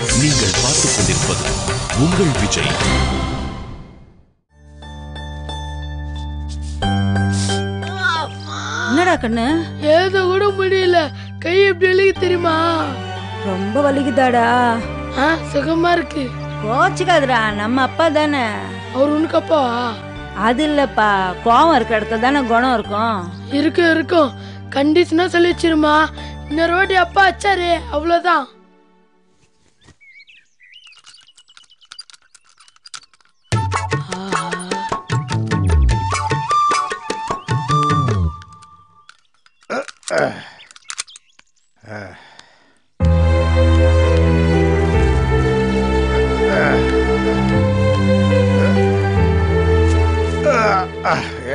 நீங்கள் பார்த்துக் கொண்டிருப்பது உங்கள் விஜய். என்னடா கண்ணு? ஏதோ கூட முடியல, கை எப்படி வலிக்கு தெரியுமா? ரொம்ப வலிக்குதாடா? சுகமா இருக்கு. கோச்சுக்காதுடா, நம்ம அப்பா தானே. அவர் உனக்கு அப்பா? அது இல்லப்பா, கோவம் இருக்க இடத்துல தானே குணம் இருக்கும். இருக்கும் கண்டிஷனா சொல்லி வச்சிருமா. இன்னொரு வாட்டி அப்பா அச்சாரு, அவ்வளவுதான்.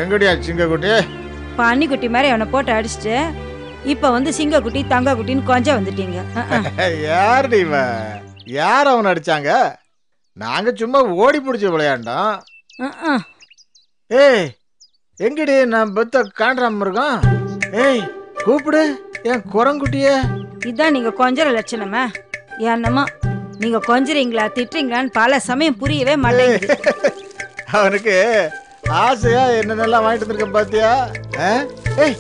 எங்கடியா சிங்கக்குட்டி? பன்னிக்குட்டி மாதிரி அவனை போட்டு அடிச்சுட்டு இப்ப வந்து சிங்கக்குட்டி தங்க குட்டின்னு கொஞ்சம் வந்துட்டீங்க. யாருடி இவன்? யார் அவன் அடிச்சாங்க? நாங்க சும்மா ஓடி பிடிச்சி விளையாண்டோம். ஏய் எங்கடி நான் பெத்த காண்றாம இருக்கோம்? ஏய் கூப்பிடு என் குரங்குட்டிய. இதான் நீங்க கொஞ்சற லட்சணமா? என்னமா நீங்க கொஞ்சறீங்களா திட்டுறீங்களான்னு பல சமயம் புரியவே மாட்டேங்குது. அவனுக்கு ஆசையா என்னென்னலாம் வாங்கிட்டு வந்திருக்க பாத்தியா? ஏய்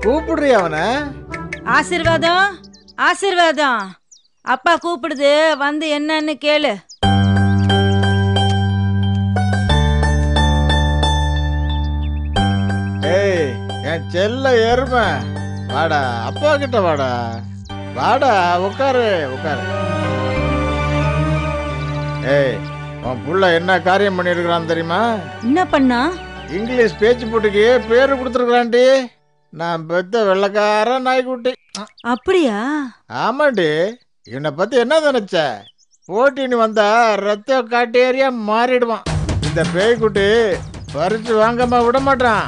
கூப்பிடுறீ அவனை. ஆசீர்வாதம் ஆசீர்வாதம், அப்பா கூப்பிடுது, வந்து என்னன்னு கேளு. ஏய் என் செல்ல எருமை, வாடா அப்பா கிட்ட வாடா. வாடா உட்காரு உட்காரு. ஏய் உன் புள்ள என்ன காரியம் பண்ணிருக்கிறான் தெரியுமா? என்ன பண்ணா? இங்கிலீஷ் பேச்சு போட்டுக்கு பேரு கொடுத்துருக்கான்டி. நான் பெத்த வெள்ளக்கார நாய்க்குட்டி. அப்படியா? ஆமாண்டி. இவனை பத்தி என்ன நினைச்ச? போட்டின்னு வந்தா ரத்த காட்டேரியா மாறிடுவான். இந்த பேய்க்குட்டி பறிச்சு வாங்காம விட மாட்டான்.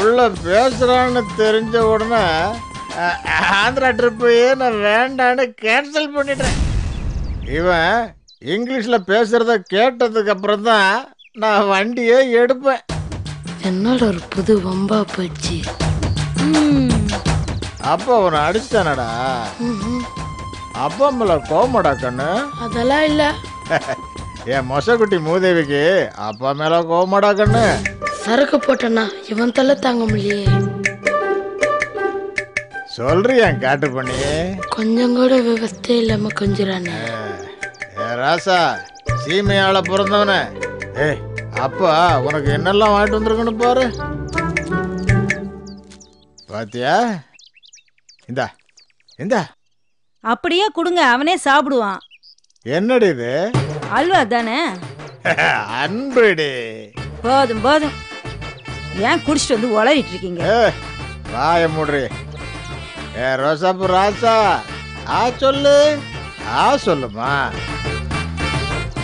உள்ள பேசுறான்னு தெரிஞ்ச உடனே ஆந்திரா ட்ரிப்பையே நான் வேண்டான்னு கேன்சல் பண்ணிட்டேன். இவன் இங்கிலீஷ்ல பேசுறத கேட்டதுக்கு அப்புறம் தான் நான் வண்டியே எடுப்பேன். என்னோட ஒரு புது வம்பா போச்சு. அப்பா அவனை அடிச்சானடா. அப்பா மேல கோவமாடா கண்ணு? அதெல்லாம் இல்ல. என் மொசக்குட்டி மூதேவிக்கு அப்பா மேல கோவமாடா கண்ணு? சரக்கு போட்டனா இவன் தலை தாங்க முடியலையே. சொல்றியா காட்டு பண்ணி? கொஞ்சம் கூட விவஸ்தே இல்லாம கொஞ்சிறானே. ராசா சீமையால பிறந்தவன. ஏய் அப்பா உனக்கு என்னெல்லாம் வாங்கிட்டு வந்திருக்குன்னு பாரு. பாத்தியா? இந்தா இந்தா. அப்படியே கொடுங்க, அவனே சாப்பிடுவான். என்னடி இது? அல்வா தானே? அன்புடி. போதும் போதும், ஏன் குடிச்சிட்டு வந்து உளறிட்டு இருக்கீங்க? வாய மூடுறி. ரோசாப்பு ராசா ஆ சொல்லு. ஆ சொல்லுமா.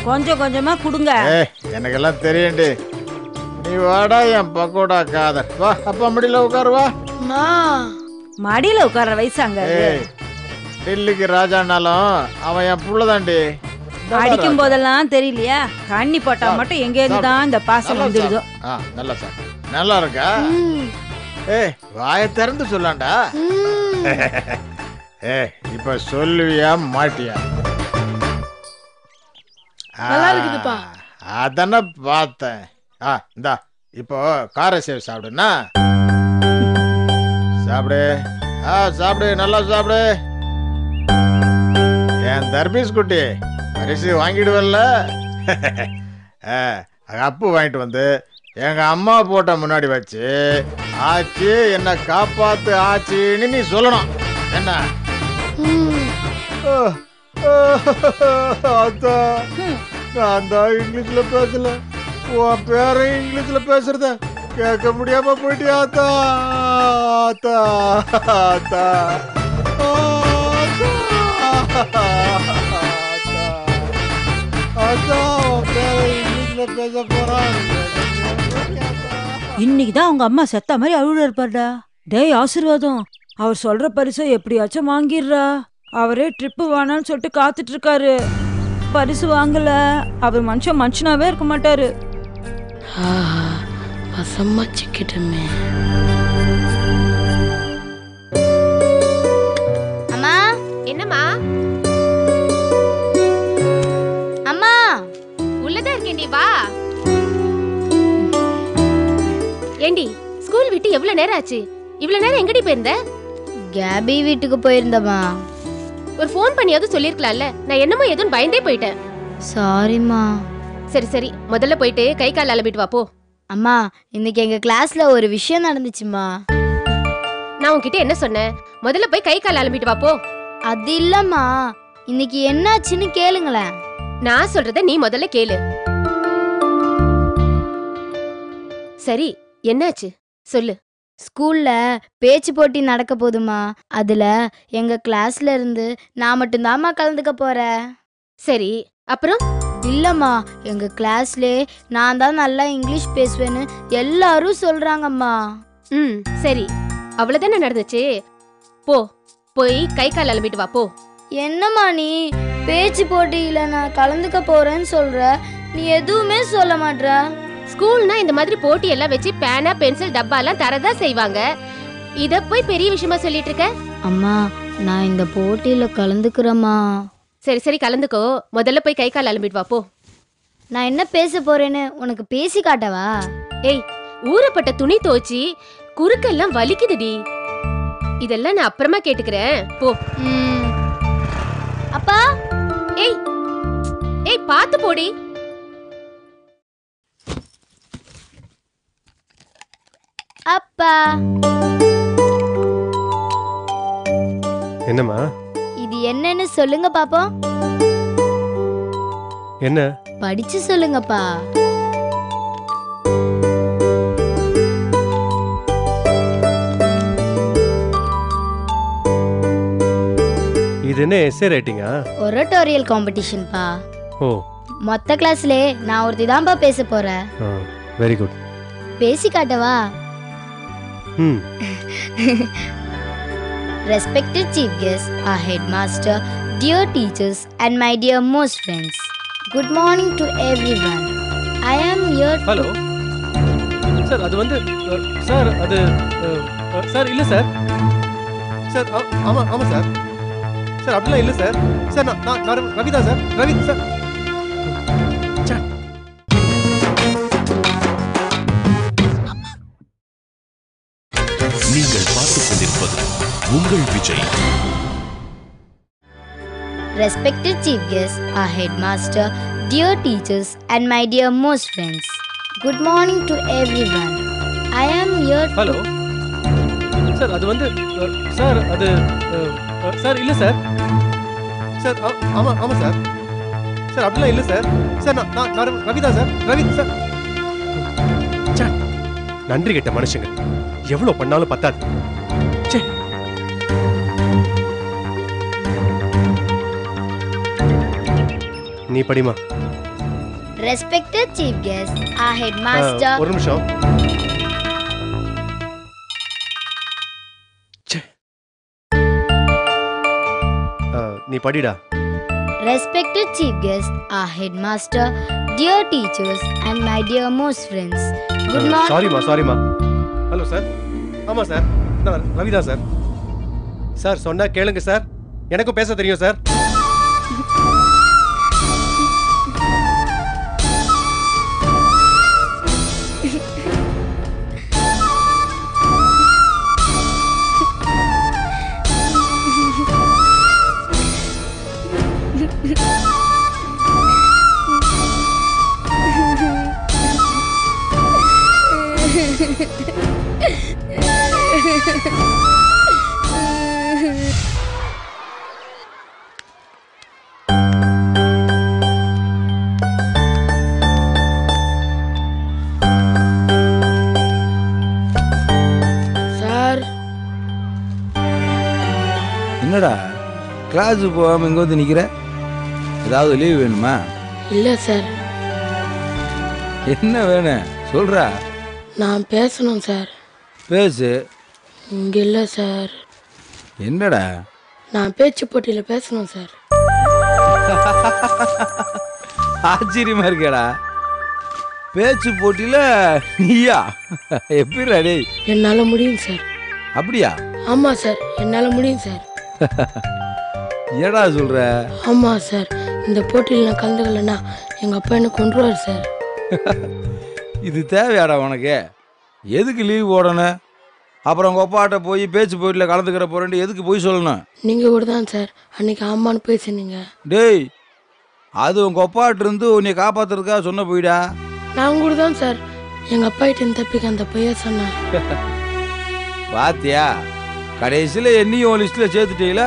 கொஞ்சம் கொஞ்சமா குடுங்க. எனக்கெல்லாம் தெரியும்டி. நீ வாடா என் பக்கோடா காதல். வா அப்பா மடியில உட்காரு. வா. மடியில உட்கார்ற வயசாங்க. டெல்லிக்கு ராஜானாலும் அவன் என் புள்ளதாண்டி. அடிக்கும் போதெல்லாம் தெரியலையா? கண்ணி போட்டா மட்டும் எங்க இருந்து தான் இந்த பாசம் வந்துடுதோ. நல்லா சார், நல்லா இருக்கா? வாயை திறந்து சொல்லாண்டா. இப்ப சொல்லுவியா மாட்டியா? அதான பார்த்தேன். இந்தா இப்போ கார சேவ் சாப்பிடுனா சாப்பிடு. சாப்பிடு, நல்லா சாப்பிடு. என் தர்பீஸ் குட்டி பரிசு வாங்கிடுவல்ல. அப்பு வாங்கிட்டு வந்து எங்க அம்மா போட்ட முன்னாடி வச்சு ஆச்சு என்ன காப்பாத்து ஆச்சுன்னு நீ சொல்லணும். என்ன? நான் தான் இங்கிலீஷ்ல பேசல, உன் பேர இங்கிலீஷ்ல பேசுறத கேட்க முடியாம போயிட்டியா? ஆத்தா ஆத்தா ஆத்தா இன்னைக்குதான் அவங்க அம்மா செத்த மாதிரி அழுட இருப்பாருடா. டேய் ஆசீர்வாதம், அவர் சொல்ற பரிசை எப்படியாச்சும் வாங்கிடுறா. அவரே ட்ரிப்பு வேணான்னு சொல்லிட்டு காத்துட்டு இருக்காரு. பரிசு வாங்கல அவர் மனுஷனாவே இருக்க மாட்டாரு. வசமா சிக்கிட்டமே. அம்மா என்னம்மா? ஏண்டி ஸ்கூல் விட்டு எவ்வளவு நேரம் ஆச்சு? இவ்வளவு நேரம் எங்கடி போயிருந்த? கேபி வீட்டுக்கு போயிருந்தமா. ஒரு ஃபோன் பண்ணியாவது சொல்லிருக்கலாம்ல. நான் என்னமோ எதுவும் பயந்தே போயிட்டேன். சாரிமா. சரி சரி, முதல்ல போயிட்டு கை கால் அலம்பிட்டு வா போ. அம்மா, இன்னைக்கு எங்க கிளாஸ்ல ஒரு விஷயம் நடந்துச்சுமா. நான் உன்கிட்ட என்ன சொன்னேன்? முதல்ல போய் கை கால் அலம்பிட்டு வா போ. அது இல்லம்மா, இன்னைக்கு என்னாச்சுன்னு கேளுங்களேன். நான் சொல்றத நீ முதல்ல கேளு. சரி, என்னாச்சு சொல்லு. ஸ்கூல்ல பேச்சு போட்டி நடக்க போதுமா. அதுல எங்க கிளாஸ்ல இருந்து நான் மட்டும்தாம்மா கலந்துக்க போறேன். சரி, அப்புறம்? இல்லம்மா, எங்க கிளாஸ்ல நான் தான் நல்லா இங்கிலீஷ் பேசுவேன்னு எல்லாரும் சொல்றாங்கம்மா. சரி, அவ்வளவுதானே நடந்துச்சு. போ, போய் கை கால் அலம்பிட்டு வா போ. என்னம்மா நீ பேச்சு போட்டியில நான் கலந்துக்க போறேன்னு சொல்ற, நீ எதுவுமே சொல்ல மாட்ற. ஸ்கூல்னா இந்த மாதிரி போட்டி எல்லாம் வச்சு பேனா பென்சில் டப்பா எல்லாம் தரதா செய்வாங்க. இத போய் பெரிய விஷயமா சொல்லிட்டு இருக்க? அம்மா, நான் இந்த போட்டியில கலந்துக்கிறேம்மா. சரி சரி, கலந்துக்கோ. முதல்ல போய் கை கால் அலம்பிட்டு வா போ. நான் என்ன பேச போறேன்னு உனக்கு பேசி காட்டவா? ஏய், ஊறப்பட்ட துணி துவச்சி குறுக்கெல்லாம் வலிக்குதுடி. இதெல்லாம் நான் அப்புறமா கேட்டுக்கிறேன், போ. அப்பா. ஏய் ஏய், பாத்து போடி. அப்பா. என்னம்மா? இது என்னன்னு சொல்லுங்க பாப்போம். என்ன? படிச்சு சொல்லுங்கப்பா. இது என்ன எஸ்ஏ ரைட்டிங்கா? ஒரட்டோரியல் காம்படிஷன் பா. ஓ. மொத்த கிளாஸ்ல நான் ஒருத்தி தான்ப்பா பேச போறேன். Very good. பேசி காட்டவா? Respected chief guests, our headmaster, dear teachers and my dear most friends. Good morning to everyone. I am here. Hello sir, அது வந்து சார், அது சார் இல்லை சார். சார் ஆமாம் ஆமாம் சார். சார் அப்படிலாம் இல்லை சார். சார் நான் ரவி தான் சார். ரவி சார். நீங்கள் பார்த்துக் கொண்டிருப்பது உங்கள் Vijay. Respected chief guests, our headmaster, dear teachers and my dear most friends. Good morning to everyone. I am here. Hello sir, அது வந்து சார், அது சார் இல்லை சார். சார் ஆமாம் ஆமாம் சார். சார் அப்படிலாம் இல்லை சார். சார் நான் ரவி தான் சார். ரவி சார். நன்றி கெட்ட மனுஷங்க, எவ்வளோ பண்ணாலும் பத்தாது. நீ படிமா. Respected chief guests, our headmaster. ஒரு நிமிஷம். நீ படிடா. Respected chief guests, our headmaster, dear teachers and my dear most friends. Good morning. சாரிமா. Hello sir. ஆமாம் சார், நான் ரவி தான் சார். சார் சொன்னா கேளுங்க சார், எனக்கும் பேச தெரியும் சார். என்னடா கிளாஸுக்கு போகாமல் இங்கே வந்து நிற்கிற? ஏதாவது லீவ் வேணுமா? இல்லை சார். என்ன வேணும் சொல்கிறா? நான் பேசணும் சார். பேசு. இங்கே இல்லை சார். என்னடா? நான் பேச்சு போட்டியில் பேசணும் சார். ஆச்சரியமா இருக்கேடா. பேச்சு போட்டியில் நீயா? எப்படிடா டேய்? என்னால் முடியும் சார். அப்படியா? ஆமாம் சார், என்னால் முடியும் சார். ஏடா சொல்ற? ஆமாம் சார், இந்த போட்டியில் நான் கலந்துக்கலன்னா எங்கள் அப்பா என்ன கொன்றுவார் சார். இது தேவையாடா உனக்கு? எதுக்கு லீவ் போடணும்? அப்புறம் உங்கள் அப்பாட்ட போய் பேச்சு போயிட்டில் கலந்துக்கிற போகிறேன்ட்டு எதுக்கு போய் சொல்லணும்? நீங்க கூட தான் சார் அன்னைக்கு ஆமான்னு பேசுனீங்க. டேய், அது உங்கள் அப்பாட்ட இருந்து உன்னை காப்பாற்றுறதுக்காக சொன்ன போயிடா. நான் கூட தான் சார் எங்க அப்பா கிட்ட தப்பிக்க அந்த பையன் சொன்னேன். பாத்தியா, கடைசியில் என்னையும் லிஸ்ட்டில் சேர்த்துட்டீங்கள.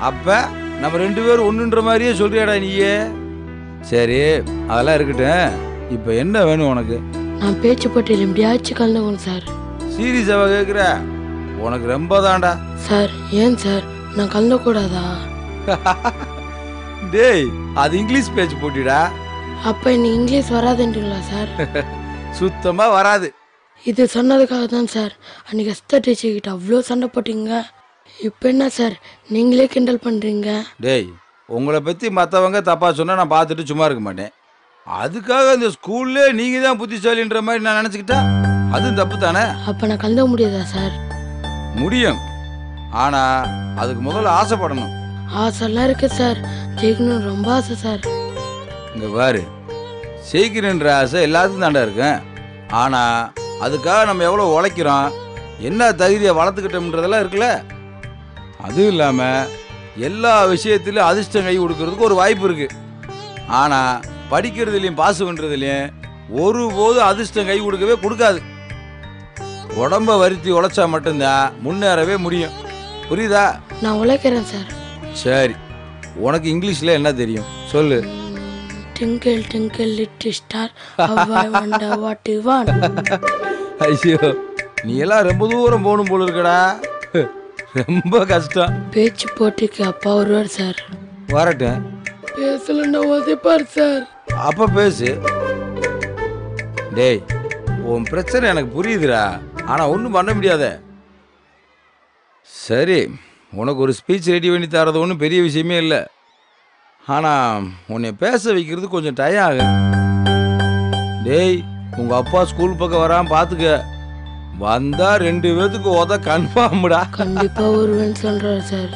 அப்போ நம்ம 2 பேரும் ஒன்றுன்ற மாதிரியே சொல்றியாடா நீயே. சரி, அதெல்லாம் இருக்கட்டும். இப்போ என்ன வேணும் உனக்கு? நான் பேச்சு போட்டியில் எப்படியாச்சும் கலந்துக்கணும் சார். சீரியஸாக கேட்குற? உனக்கு ரொம்ப தாண்டா. சார் ஏன் சார் நான் கலந்துக்கூடாதா? டேய், அது இங்கிலீஷ் பேச்சு போட்டிடா. அப்போ இன்னைக்கு இங்கிலீஷ் வராதுன்றீங்களா சார்? சுத்தமாக வராது. இது சொன்னதுக்காக தான் சார் அன்னைக்கு எஸ்தர் டீச்சர் கிட்ட அவ்வளோ சண்டை போட்டீங்க. இப்போ என்ன சார் நீங்களே கிண்டல் பண்ணுறீங்க? டேய், உங்களை பற்றி மற்றவங்க தப்பாக சொன்னால் நான் பார்த்துட்டு சும்மா இருக்க மாட்டேன். அதுக்காக இந்த ஸ்கூல்லே நீங்கள் தான் புத்திசாலின்ற மாதிரி நான் நினச்சிக்கிட்டா அதுவும் தப்பு தானே? அப்போ நான் கலந்துக்க முடியாதா சார்? முடியும், ஆனால் அதுக்கு முதல்ல ஆசைப்படணும். ஆசைலாம் இருக்கு சார், ஜெயிக்கணும் ரொம்ப ஆசை சார். இங்கே பாரு, ஜெயிக்கிறன்ற ஆசை எல்லாத்துக்கும் தாண்டா இருக்கேன். ஆனால் அதுக்காக நம்ம எவ்வளோ உழைக்கிறோம், என்ன தகுதியை வளர்த்துக்கிட்டோம்ன்றதெல்லாம் இருக்குல்ல. அதுவும் இல்லாமல் எல்லா விஷயத்திலும் அதிர்ஷ்டம் கை கொடுக்கறதுக்கு ஒரு வாய்ப்பு இருக்குது. ஆனால் படிக்கிறதுலையும் பாஸ் பண்ணுறதுலையும் ஒருபோதும் அதிர்ஷ்டம் கை கொடுக்கவே கொடுக்காது. உடம்ப வருத்தி உழைச்சா மட்டும்தான் முன்னேறவே முடியும். புரியுதா? நான் உழைக்கிறேன் சார். சரி, உனக்கு இங்கிலீஷில் என்ன தெரியும் சொல்லு. Twinkle twinkle little star, how I wonder what you want. ஐயோ, நீ எல்லாம் ரொம்ப தூரம் போகணும் போல இருக்கடா. ரொம்ப கஷ்டம். பேச்சு போட்டிக்கு அப்பா வருவார் சார். வரட்டும். பேசலன்னா உதைப்பார் சார். அப்ப பேசு. டேய், உன் பிரச்சனை எனக்கு புரியுதுடா, ஆனா ஒன்றும் பண்ண முடியாத. சரி, உனக்கு ஒரு ஸ்பீச் ரெடி பண்ணி தரது ஒன்றும் பெரிய விஷயமே இல்லை. ஆனால் உன்னை பேச வைக்கிறது கொஞ்சம் டயம் ஆகும். டேய், உங்கள் அப்பா ஸ்கூல் பக்கம் வராமல் பார்த்துக்க. வந்தா 2 பேத்துக்கு உத கன்ஃபார்ம்டா. கண்டிப்பாக வருவேன்னு சொல்கிறார் சார்.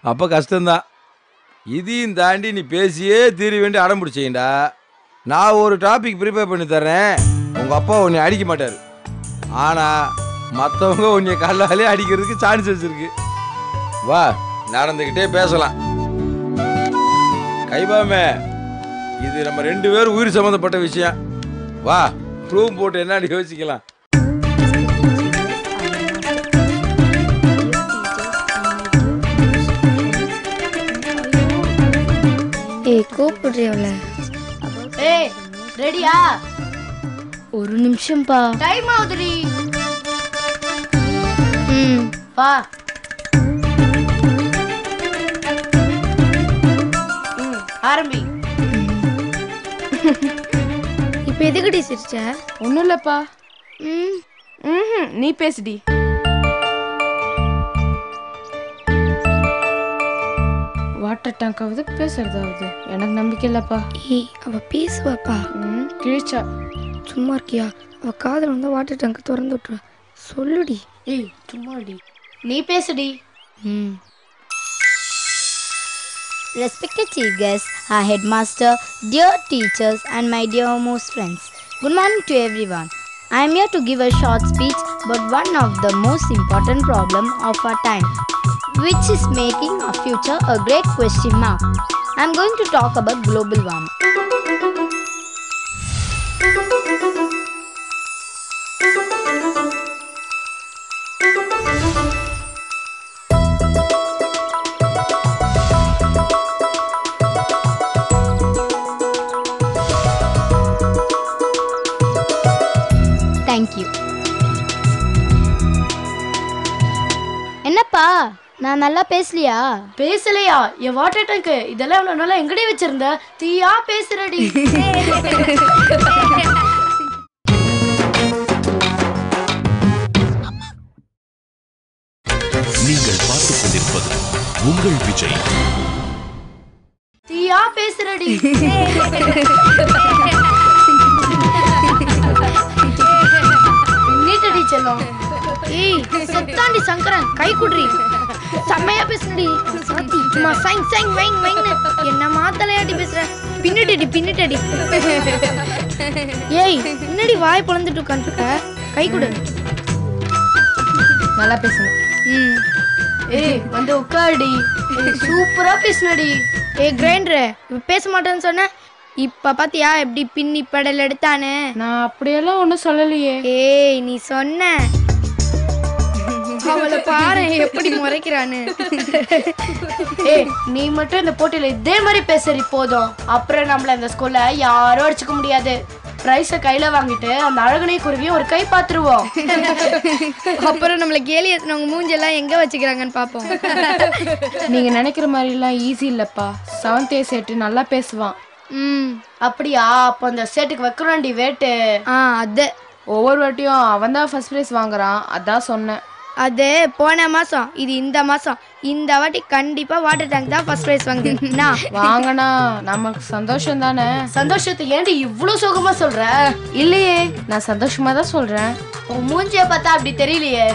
அப்போ கஷ்டம்தான். இதையும் தாண்டி நீ பேசியே தீர வேண்டி அடம் பிடிச்சிங்கடா. நான் ஒரு டாபிக் ப்ரிப்பேர் பண்ணி தர்றேன். உங்கள் அப்பா உன்னை அடிக்க மாட்டார், ஆனால் மற்றவங்க உன்னை கல்லாலே அடிக்கிறதுக்கு சான்சஸ் இருக்கு. வா, நடந்துக்கிட்டே பேசலாம். கைபாமே, இது நம்ம 2 பேரும் உயிர் சம்மந்தப்பட்ட விஷயம். வா, ரூம் போட்டு என்னன்னு யோசிக்கலாம். கூப்பிடுறீங்கள? ஏய், ரெடியா? ஒரு நிமிஷம்பா, டைம் ஆகுதுடி. பா. ஆரம்பி. இப்போ எதுக்குடி சிரிச்ச? ஒன்றும் இல்லைப்பா. நீ பேசுடி. வாட்டர் டேங்க் ஆகுது, பேசுறதாவது எனக்கு நம்பிக்கை இல்லப்பா. ஏய், அவ பேசுவாப்பா. கிழிச்சா. சும்மா இருக்கியா? அவ காதல் வந்தா வாட்டர் டேங்க் திறந்து விட்டுருவா. சொல்லுடி. ஏய், சும்மாடி. நீ பேசுடி. Respected chief guests, our headmaster, dear teachers and my dearmost friends. Good morning to everyone. I am here to give a short speech about one of the most important problems of our time, which is making our future a great question mark. I am going to talk about global warming. Thank you. என்னப்பா, நான் நல்லா பேசலையா? பேசலையா? என் water tank இதெல்லாம் இவ்வளவு நல்லா எங்கடி வச்சிருந்த? தீயா பேசுறடி. நீங்கள் பார்த்துக் கொண்டிருப்பது உங்கள் விஜய். தீயா பேசுறடி. நீட்டடி செல்லம். ஏய், செத்தாண்டி சங்கரன், கை குடுறி. செம்மையா பேசுனடி. சாத்தி சும்மா சைங் சைங் வைங் வைங்னு என்ன மாத்தலையாடி பேசுற. பின்னிட்டடி. ஏய் முன்னாடி வாய் பொளந்துட்டு உட்காந்துருக்க கை கொடு. நல்லா பேசணும். ஏய் வந்து உட்காருடி. சூப்பரா பேசுனடி. ஏய் கிரைண்டர் இப்ப பேச மாட்டேன்னு சொன்ன, இப்ப பாத்தியா எப்படி பின்னி படல் எடுத்தானே. நான் அப்படியெல்லாம் ஒன்றும் சொல்லலையே. ஏய் நீ சொன்ன, அவளை பாரு எப்படி முறைக்கிறான்னு. ஏய் நீ மட்டும் இந்த போட்டியில இதே மாதிரி பேசுறி போதும், அப்புறம் நம்மள இந்த ஸ்கூல்ல யாரும் அடிச்சுக்க முடியாது. பிரைஸ கையில வாங்கிட்டு அந்த அழகனை குருவியும் ஒரு கை பாத்துருவோம். அப்புறம் நம்மள கேலி ஏத்துனவங்க மூஞ்செல்லாம் எங்க வச்சுக்கிறாங்கன்னு பாப்போம். நீங்க நினைக்கிற மாதிரி எல்லாம் ஈஸி இல்லப்பா. 7th A செட்டு நல்லா பேசுவான். அப்படியா? அப்போ அந்த செட்டுக்கு வைக்கிறோண்டி வேட்டு. அது ஒவ்வொரு வாட்டியும் அவன் தான் ஃபர்ஸ்ட் பிரைஸ் வாங்குறான், அதான் சொன்னேன். அது போன மாசம், இது இந்த மாசம். இந்த வாட்டி கண்டிப்பா வாட்டர் டேங்க் தான் ஃபர்ஸ்ட் பிரைஸ் வாங்குனா வாங்கினா நமக்கு சந்தோஷம் தானே. சந்தோஷத்தை ஏன்டி இவ்ளோ சோகமா சொல்ற? இல்லையே, நான் சந்தோஷமா தான் சொல்றேன். உன் மூஞ்சிய பார்த்தா அப்படி தெரியலையே.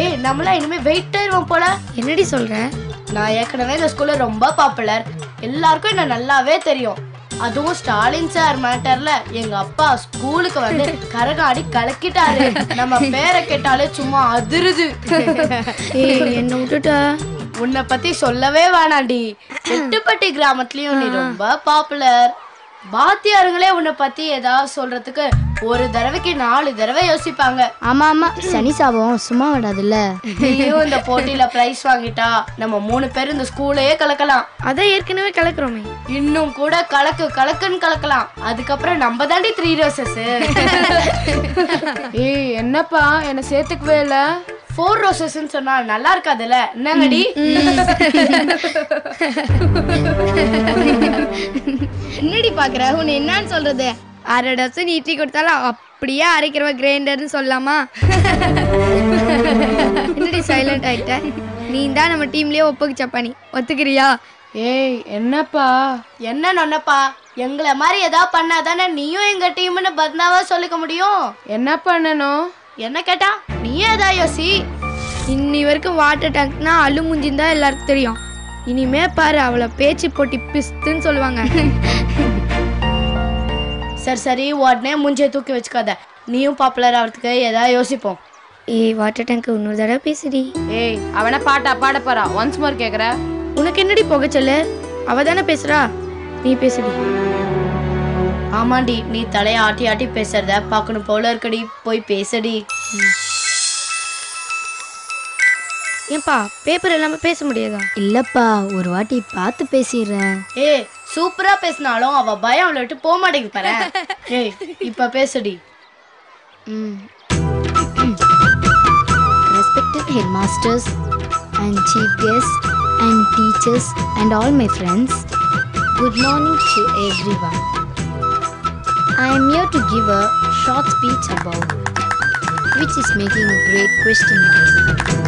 ஏய் நம்மளா இனிமே வெயிட் ஆயிருவோம் போல. என்னடி சொல்ற? நான் ஏற்கனவே இந்த ஸ்கூல்ல ரொம்ப பாப்புலர், எல்லாருக்கும் என்ன நல்லாவே தெரியும். அதுவும் ஸ்டாலின் சார் மேட்டர்ல எங்க அப்பா ஸ்கூலுக்கு வந்து கரகாடி கலக்கிட்டாரு. நம்ம பேரை கேட்டாலே சும்மா அதிருது. என்ன விட்டுட்டா? உன்னை பத்தி சொல்லவே வேணாண்டி. எட்டுப்பட்டி கிராமத்துலயும் நீ ரொம்ப பாப்புலர். பாத்தியாருங்களே உன்னை பத்தி ஏதாவது சொல்றதுக்கு ஒரு தடவைக்கு 4 தடவை யோசிப்பாங்க. ஆமா ஆமா, சனி சாபம் சும்மா விடாதுல்ல. நீயும் இந்த போட்டியில பிரைஸ் வாங்கிட்டா நம்ம 3 பேர் இந்த ஸ்கூலையே கலக்கலாம். அதான் ஏற்கனவே கலக்குறோமே. இன்னும் கூட கலக்குன்னு கலக்கலாம். அதுக்கப்புறம் நம்ம தாண்டி 3 ரோசஸ். ஏய் என்னப்பா என்ன சேர்த்துக்கவே இல்ல? 4 ரோசஸ்ன்னு சொன்னா நல்லா இருக்காதுல்ல, என்னங்கடி? என்னடி பாக்குற? உன்னை என்னன்னு சொல்றது? 1/2 டசன் இட்லி கொடுத்தாலும் அப்படியே அரைக்கிறவ கிரைண்டர்னு சொல்லலாமா? என்னடி சைலண்ட் ஆயிட்ட? நீ தான் நம்ம டீம்லயே ஒப்புக்குச்சப்பா, நீ ஒத்துக்கிறியா? ஏய் என்னப்பா? என்ன நொன்னப்பா? எங்களை மாதிரி ஏதாவது பண்ணாதானே நீயும் எங்க டீம்னு பத்னாவா சொல்லிக்க முடியும். என்ன பண்ணணும்? என்ன கேட்டா நீயே ஏதாவது யோசி. இன்னி வரைக்கும் வாட்டர் டேங்க்னா அழுமுஞ்சின்னு தான் எல்லாருக்கும் தெரியும். இனிமே பாரு அவளை பேச்சு போட்டி பிஸ்துன்னு சொல்லுவாங்க. சரி உடனே மூஞ்சியை தூக்கி வச்சுக்காத. நீயும் பாப்புலர் ஆகிறதுக்கு ஏதாவது யோசிப்போம். ஏய் வாட்டர் டேங்க் இன்னொரு தடவை பேசுடி. ஏய் அவனை பாட போறா. ஒன்ஸ் மோர் கேக்குற? உனக்கு என்னடி போக சொல்லு? அவ தானே பேசுறா, நீ பேசுடி. ஆமாண்டி, நீ தலையை ஆட்டி ஆட்டி பேசுறத பார்க்கணும் போல இருக்கடி. போய் பேசடி. ஏன்பா பேப்பர் எல்லாமே பேச முடியாதா? இல்லப்பா, ஒரு வாட்டி பார்த்து பேசிடுறேன். ஏய் சூப்பரா பேசினாலும் அவ பயம் அவளை விட்டு போக மாட்டேங்குது பாரு. ஏய் இப்ப பேசுடி. Respected headmasters and chief guests and teachers and all my friends, good morning to everyone. I am here to give a short speech about which is making a great question mark.